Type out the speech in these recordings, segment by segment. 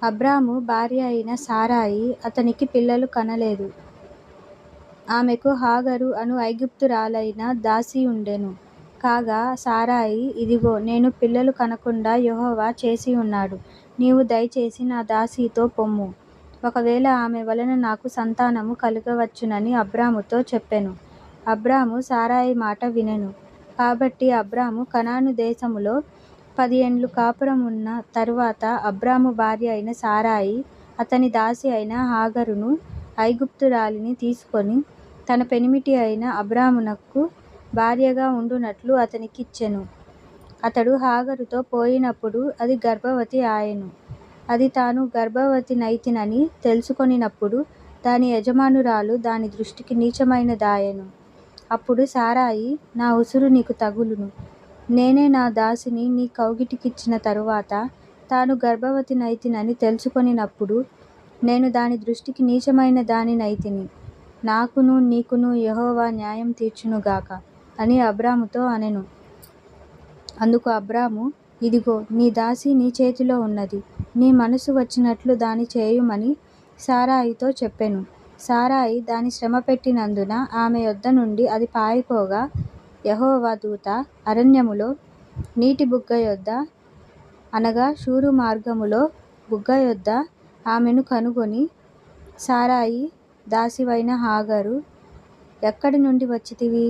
అబ్రాము భార్య అయిన సారాయి అతనికి పిల్లలు కనలేదు. ఆమెకు హాగరు అను ఐగుప్తురాలైన దాసి ఉండెను. కాగా సారాయి, ఇదిగో, నేను పిల్లలు కనకుండా యెహోవా చేసి ఉన్నాడు. నీవు దయచేసి నా దాసితో పొమ్ము. ఒకవేళ ఆమె వలన నాకు సంతానము కలుగవచ్చునని అబ్రాముతో చెప్పెను. అబ్రాము సారాయి మాట వినెను. కాబట్టి అబ్రాము కనాను దేశములో 10 ఏండ్లు కాపురం ఉన్న తరువాత అబ్రాము భార్య అయిన సారాయి అతని దాసి అయిన హాగరును ఐగుప్తురాలిని తీసుకొని తన పెనిమిటి అయిన అబ్రామునకు భార్యగా ఉండునట్లు అతనికిచ్చెను. అతడు హాగరుతో పోయినప్పుడు అది గర్భవతి ఆయెను. అది తాను గర్భవతినైతినని తెలుసుకొనినప్పుడు దాని యజమానురాలు దాని దృష్టికి నీచమైనదాయెను. అప్పుడు సారాయి, నా ఉసురు నీకు తగులును. నేనే నా దాసిని నీ కౌగిటికిచ్చిన తరువాత తాను గర్భవతినైతినని తెలుసుకొనినప్పుడు నేను దాని దృష్టికి నీచమైన దానినైతిని. నాకును నీకును యెహోవా న్యాయం తీర్చునుగాక అని అబ్రాముతో అనెను. అందుకు అబ్రాము, ఇదిగో, నీ దాసి నీ చేతిలో ఉన్నది. నీ మనసు వచ్చినట్లు దాని చేయుమని సారాయితో చెప్పెను. సారాయి దాని శ్రమపెట్టినందున ఆమె యొద్ద నుండి అది పారిపోగా యెహోవా దూత అరణ్యములో నీటి బుగ్గ యొద్ద, అనగా షూరు మార్గములో బుగ్గ యొద్ద ఆమెను కనుగొని, సారాయి, దాసివైన హాగరు, ఎక్కడి నుండి వచ్చితివి?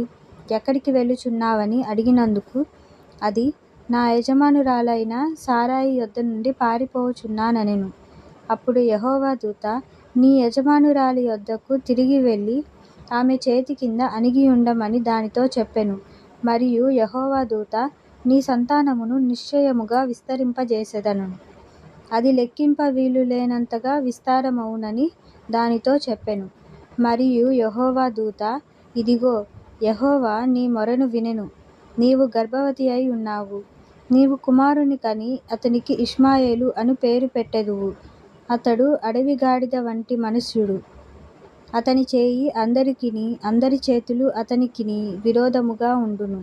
ఎక్కడికి వెళ్ళుచున్నావని అడిగినందుకు అది, నా యజమానురాలైన సారాయి యొద్ద నుండి పారిపోవుచున్నానెను. అప్పుడు యెహోవా దూత, నీ యజమానురాలి యొద్దకు తిరిగి వెళ్ళి ఆమె చేతి కింద అణిగియుండమని దానితో చెప్పెను. మరియు యెహోవా దూత, నీ సంతానమును నిశ్చయముగా విస్తరింపజేసెదను. అది లెక్కింప వీలులేనంతగా విస్తారమవునని దానితో చెప్పెను. మరియు యెహోవా దూత, ఇదిగో, యెహోవా నీ మొరను వినెను. నీవు గర్భవతి అయి ఉన్నావు. నీవు కుమారుని కని అతనికి ఇష్మాయేలు అను పేరు పెట్టెదవు. అతడు అడవి గాడిద వంటి మనుష్యుడు. అతని చేయి అందరికిని, అందరి చేతులు అతనికిని విరోధముగా ఉండును.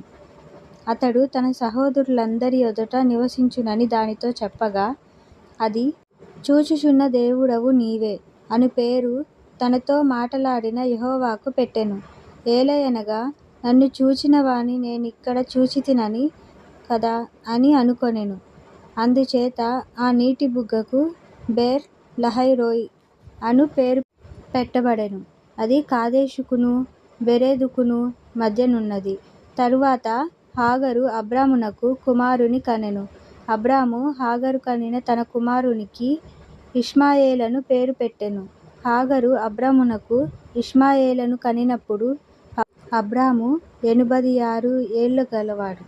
అతడు తన సహోదరులందరి ఎదుట నివసించునని దానితో చెప్పగా అది, చూచుచున్న దేవుడవు నీవే అను పేరు తనతో మాటలాడిన యెహోవాకు పెట్టెను. ఏలయనగా, నన్ను చూచిన వాని నేనిక్కడ చూచితినని కదా అని అనుకొనెను. అందుచేత ఆ నీటి బుగ్గకు బేర్ లహైరోయి అను పేరు పెట్టబడెను. అది కాదేషుకును బెరెదుకును మధ్యనున్నది. తరువాత హాగరు అబ్రామునకు కుమారుని కనెను. అబ్రాము హాగరు కనిన తన కుమారునికి ఇష్మాయేలను పేరు పెట్టెను. హాగరు అబ్రామునకు ఇష్మాయేలను కనినప్పుడు అబ్రాము 86 ఏళ్లు గలవాడు.